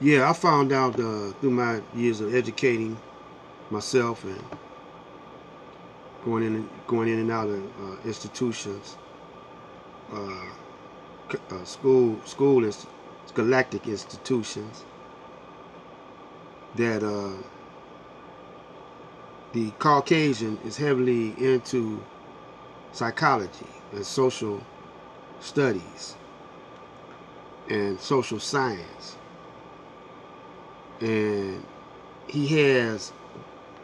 Yeah, I found out through my years of educating myself and going in and out of institutions, uh, school scholastic institutions, that the Caucasian is heavily into psychology and social studies and social science, and he has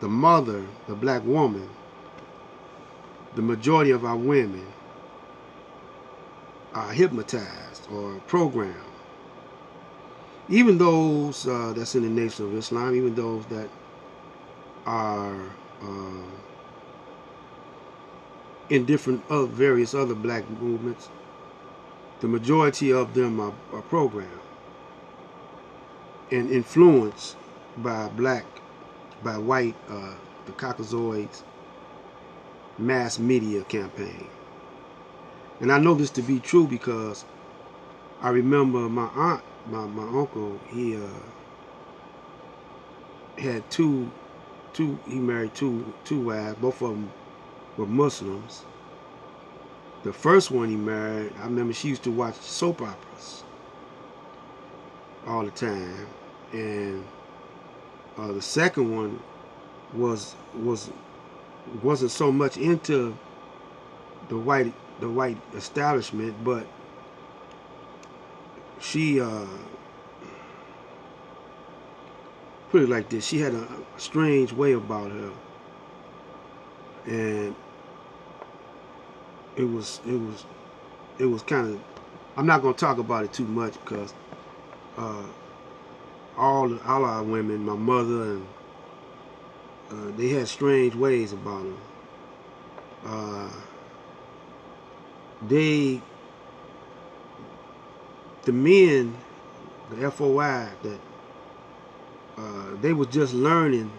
the mother, the black woman. The majority of our women are hypnotized or programmed. Even those that's in the Nation of Islam, even those that are uh, in different various other black movements, the majority of them are programmed and influenced by by white, the Caucasoids mass media campaign. And I know this to be true because I remember my aunt, my uncle, he had he married two wives. Both of them were Muslims. The first one he married, I remember she used to watch soap operas all the time, and the second one wasn't so much into the white establishment, but she put it like this: she had a strange way about her, and it was it was it was kind of. I'm not gonna talk about it too much because uh, all our women, my mother and they had strange ways about them. Uh, they the men, the FOI, that they was just learning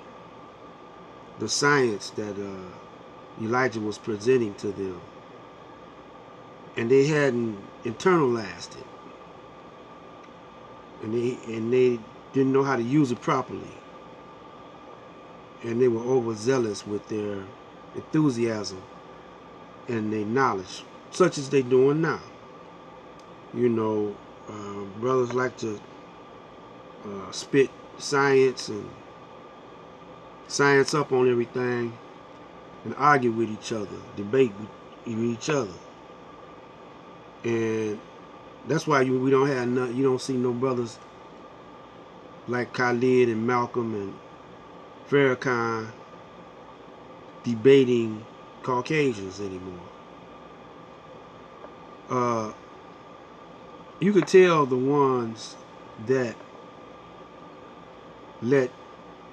the science that Elijah was presenting to them, and they hadn't internalized it, and they didn't know how to use it properly, and they were overzealous with their enthusiasm and their knowledge, such as they doing now. You know, brothers like to spit science and science up on everything and argue with each other, debate with each other, and that's why we don't have none. You don't see no brothers like Khalid and Malcolm and Farrakhan debating Caucasians anymore. Uh, you could tell the ones that let,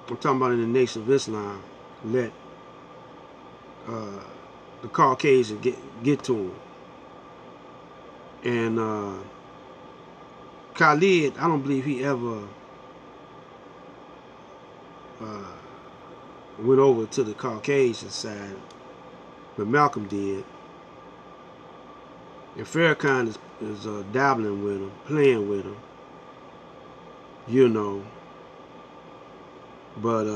I'm talking about in the Nation of Islam, let uh, the Caucasian get to them. And Khalid, I don't believe he ever uh, went over to the Caucasian side, but Malcolm did. And Farrakhan is dabbling with him, playing with him, you know. But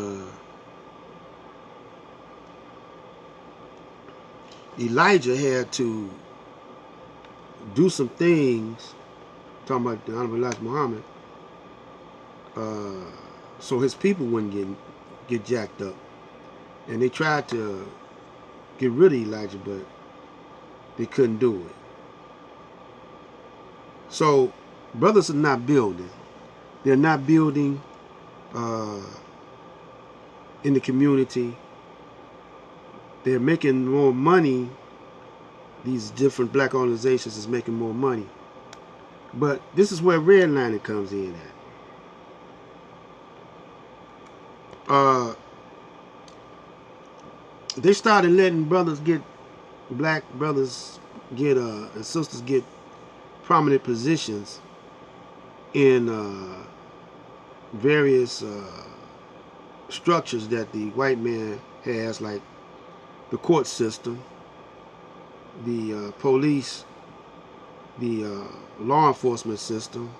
Elijah had to do some things, talking about the Honorable Elijah Muhammad, uh, so his people wouldn't get jacked up. And they tried to get rid of Elijah, but they couldn't do it. So brothers are not building. They're not building uh, in the community. They're making more money. These different black organizations is making more money. But this is where redlining comes in at. They started letting black brothers get and sisters get prominent positions in various structures that the white man has, like the court system, the police, the law enforcement system,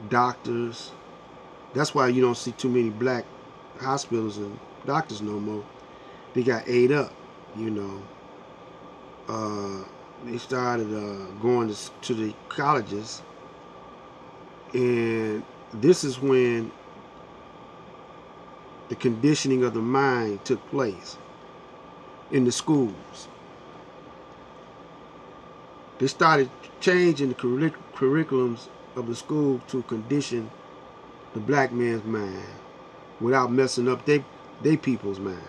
doctors. That's why you don't see too many black hospitals and doctors no more. They got ate up, you know. They started going to the colleges, and this is when the conditioning of the mind took place in the schools. They started changing the curriculums of the school to condition the black man's mind without messing up they people's mind.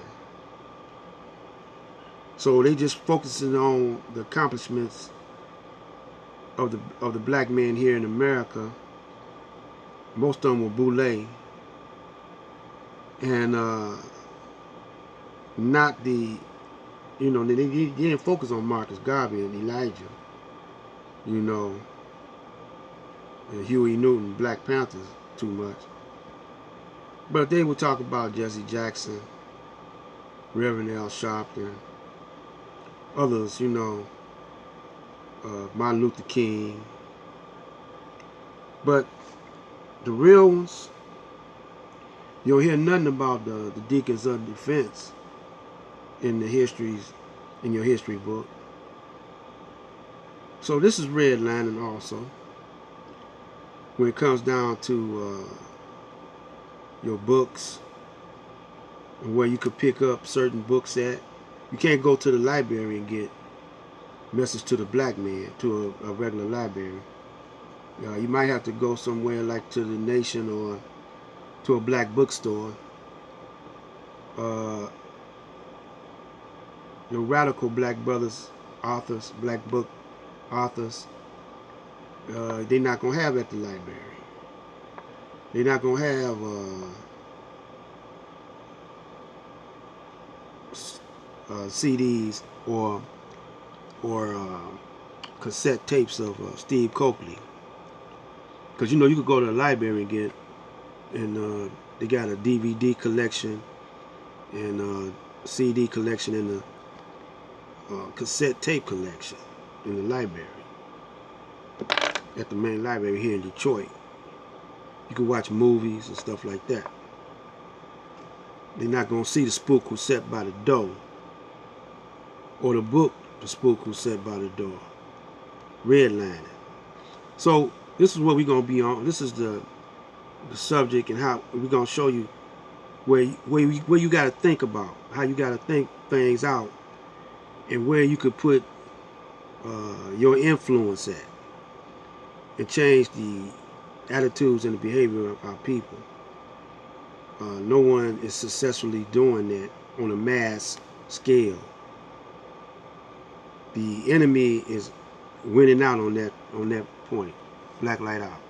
So they just focusing on the accomplishments of the black man here in America. Most of them were boule, and not the, you know, they didn't focus on Marcus Garvey and Elijah, you know, and Huey Newton, Black Panthers too much. But they would talk about Jesse Jackson, Reverend Al Sharpton, others, you know, Martin Luther King. But the real ones, you don't hear nothing about the Deacons of Defense in the histories, in your history book. So this is redlining also when it comes down to your books and where you could pick up certain books at. You can't go to the library and get Message to the Black Man, to a regular library. You might have to go somewhere like to the Nation or to a black bookstore. Your radical black brothers, authors, black book authors, they're not going to have at the library. They're not going to have CDs or cassette tapes of Steve Coakley. Because, you know, you could go to the library and get, and they got a DVD collection and a CD collection and a cassette tape collection in the library, at the main library here in Detroit. You can watch movies and stuff like that. They're not going to see The Spook Who Sat by the Door, or the book The Spook Who Sat by the Door. Redlining. So this is what we're going to be on. This is the subject, and how we're going to show you where you got to think about, how you got to think things out, and where you could put your influence at and change the attitudes and the behavior of our people. No one is successfully doing that on a mass scale. The enemy is winning out on that point. Black light out.